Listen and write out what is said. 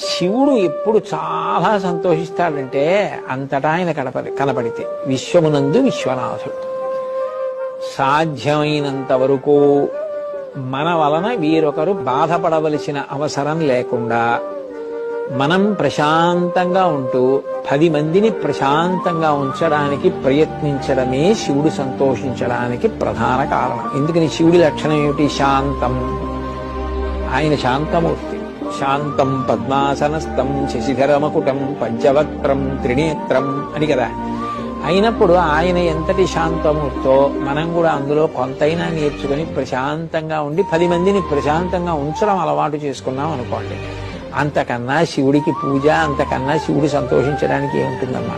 శివుడు ఎప్పుడు చాలా సంతోషిస్తాడంటే అంతటా ఆయన కనపడితే. విశ్వమునందు విశ్వనాథుడు. సాధ్యమైనంత వరకు మన వలన వీరొకరు బాధపడవలసిన అవసరం లేకుండా మనం ప్రశాంతంగా ఉంటూ 10 మందిని ప్రశాంతంగా ఉంచడానికి ప్రయత్నించడమే శివుడు సంతోషించడానికి ప్రధాన కారణం. ఎందుకని శివుడి లక్షణం ఏమిటి? శాంతం. ఆయన శాంతమూర్తి. శాంతం పద్మాసనస్థం శశిధరమకుటం పంచవక్త్రం త్రినేత్రం అని కదా. అయినప్పుడు ఆయన ఎంతటి శాంతమూర్తో మనం కూడా అందులో కొంతైనా నేర్చుకుని ప్రశాంతంగా ఉండి 10 మందిని ప్రశాంతంగా ఉంచడం అలవాటు చేసుకున్నాం అనుకోండి, అంతకన్నా శివుడికి పూజ, అంతకన్నా శివుడు సంతోషించడానికి ఏముంటుందమ్మా?